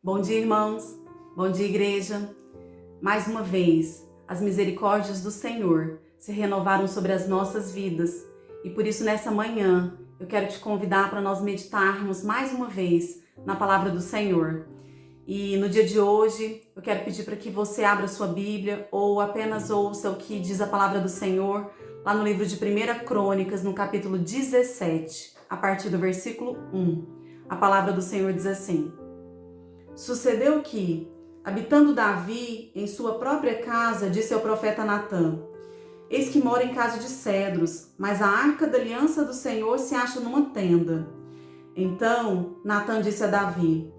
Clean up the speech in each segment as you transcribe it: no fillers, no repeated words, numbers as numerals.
Bom dia, irmãos. Bom dia, igreja. Mais uma vez, as misericórdias do Senhor se renovaram sobre as nossas vidas. E por isso, nessa manhã, eu quero te convidar para nós meditarmos mais uma vez na palavra do Senhor. E no dia de hoje, eu quero pedir para que você abra sua Bíblia ou apenas ouça o que diz a palavra do Senhor lá no livro de 1 Crônicas, no capítulo 17, a partir do versículo 1. A palavra do Senhor diz assim: Sucedeu que, habitando Davi em sua própria casa, disse ao profeta Natã: Eis que mora em casa de cedros, mas a arca da aliança do Senhor se acha numa tenda. Então Natã disse a Davi: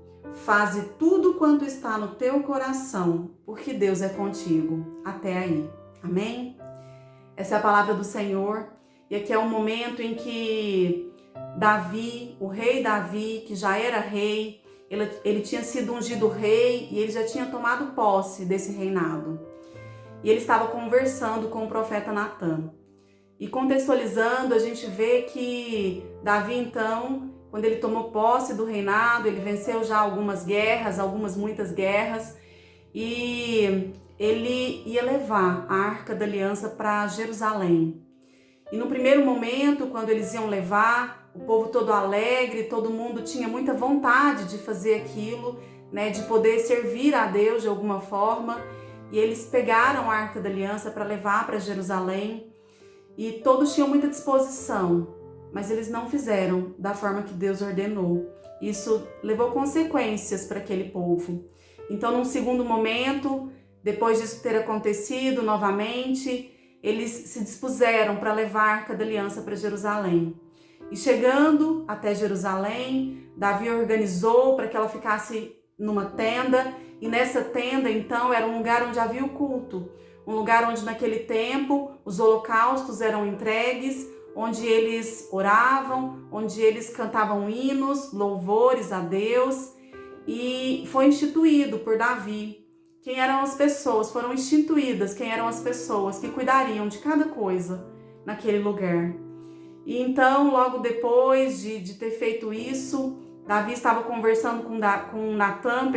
Faze tudo quanto está no teu coração, porque Deus é contigo. Até aí. Amém? Essa é a palavra do Senhor. E aqui é o momento em que Davi, o rei Davi, que já era rei, ele tinha sido ungido rei e ele já tinha tomado posse desse reinado. E ele estava conversando com o profeta Natã. E contextualizando, a gente vê que Davi, então, quando ele tomou posse do reinado, ele venceu já algumas guerras, muitas guerras, e ele ia levar a Arca da Aliança para Jerusalém. E no primeiro momento, quando eles iam levar, o povo todo alegre, todo mundo tinha muita vontade de fazer aquilo, né, de poder servir a Deus de alguma forma. E eles pegaram a Arca da Aliança para levar para Jerusalém. E todos tinham muita disposição, mas eles não fizeram da forma que Deus ordenou. Isso levou consequências para aquele povo. Então, num segundo momento, depois disso ter acontecido novamente, eles se dispuseram para levar a Arca da Aliança para Jerusalém. E chegando até Jerusalém, Davi organizou para que ela ficasse numa tenda. E nessa tenda, então, era um lugar onde havia o culto. Um lugar onde naquele tempo os holocaustos eram entregues, onde eles oravam, onde eles cantavam hinos, louvores a Deus. E foi instituído por Davi. Quem eram as pessoas? Foram instituídas quem eram as pessoas que cuidariam de cada coisa naquele lugar. E então, logo depois de ter feito isso, Davi estava conversando com Natã,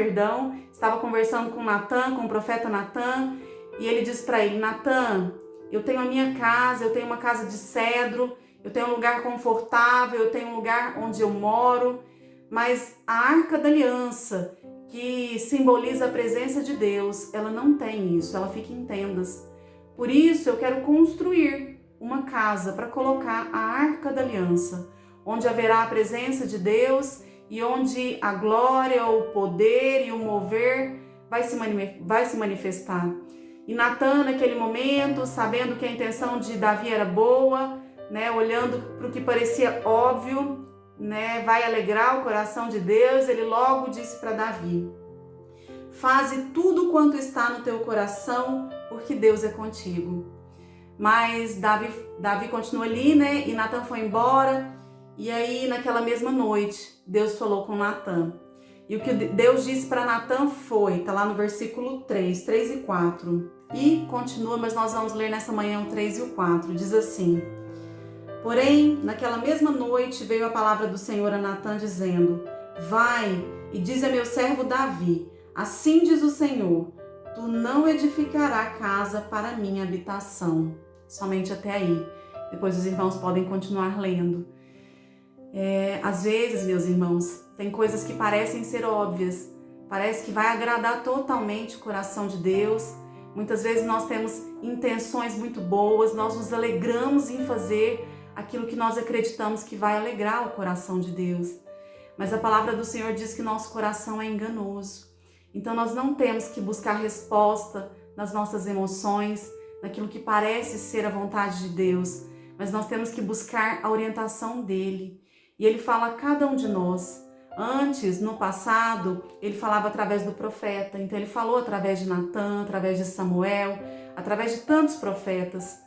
estava conversando com Natã, com o profeta Natã, e ele disse para ele: Natã, eu tenho a minha casa, eu tenho uma casa de cedro, eu tenho um lugar confortável, eu tenho um lugar onde eu moro, mas a Arca da Aliança, que simboliza a presença de Deus, ela não tem isso, ela fica em tendas. Por isso eu quero construir uma casa para colocar a Arca da Aliança, onde haverá a presença de Deus e onde a glória, o poder e o mover vai se manifestar. E Natã, naquele momento, sabendo que a intenção de Davi era boa, né, olhando para o que parecia óbvio, né, vai alegrar o coração de Deus, ele logo disse para Davi: Faze tudo quanto está no teu coração, porque Deus é contigo. Mas Davi continua ali, né, e Natã foi embora. E aí, naquela mesma noite, Deus falou com Natã. E o que Deus disse para Natã foi, está lá no versículo 3 e 4. E continua, mas nós vamos ler nessa manhã o 3 e o 4. Diz assim: Porém, naquela mesma noite veio a palavra do Senhor a Natã, dizendo: Vai e diz a meu servo Davi: Assim diz o Senhor, tu não edificarás casa para minha habitação. Somente até aí. Depois os irmãos podem continuar lendo. Às vezes, meus irmãos, tem coisas que parecem ser óbvias, parece que vai agradar totalmente o coração de Deus. Muitas vezes nós temos intenções muito boas, nós nos alegramos em fazer aquilo que nós acreditamos que vai alegrar o coração de Deus. Mas a palavra do Senhor diz que nosso coração é enganoso. Então nós não temos que buscar resposta nas nossas emoções, naquilo que parece ser a vontade de Deus, mas nós temos que buscar a orientação dele. E ele fala a cada um de nós. Antes, no passado, ele falava através do profeta. Então ele falou através de Natã, através de Samuel, através de tantos profetas.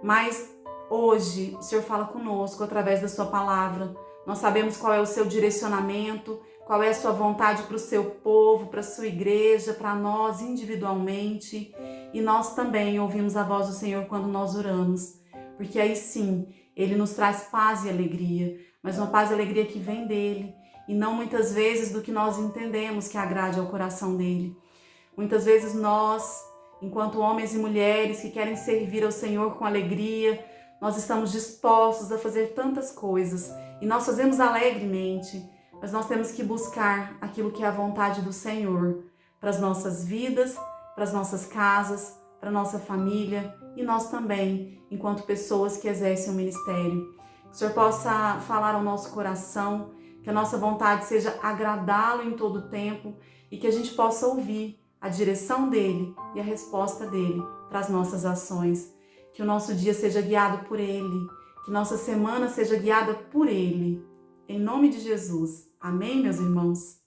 Mas hoje o Senhor fala conosco através da sua palavra. Nós sabemos qual é o seu direcionamento, qual é a sua vontade para o seu povo, para a sua igreja, para nós individualmente. E nós também ouvimos a voz do Senhor quando nós oramos. Porque aí sim, ele nos traz paz e alegria. Mas uma paz e alegria que vem dele. e não muitas vezes do que nós entendemos que agrade ao coração dele. Muitas vezes nós, enquanto homens e mulheres que querem servir ao Senhor com alegria, nós estamos dispostos a fazer tantas coisas e nós fazemos alegremente, mas nós temos que buscar aquilo que é a vontade do Senhor para as nossas vidas, para as nossas casas, para a nossa família e nós também, enquanto pessoas que exercem o ministério. Que o Senhor possa falar ao nosso coração, que a nossa vontade seja agradá-lo em todo o tempo e que a gente possa ouvir a direção dele e a resposta dele para as nossas ações. Que o nosso dia seja guiado por ele, que nossa semana seja guiada por ele. Em nome de Jesus. Amém, meus irmãos?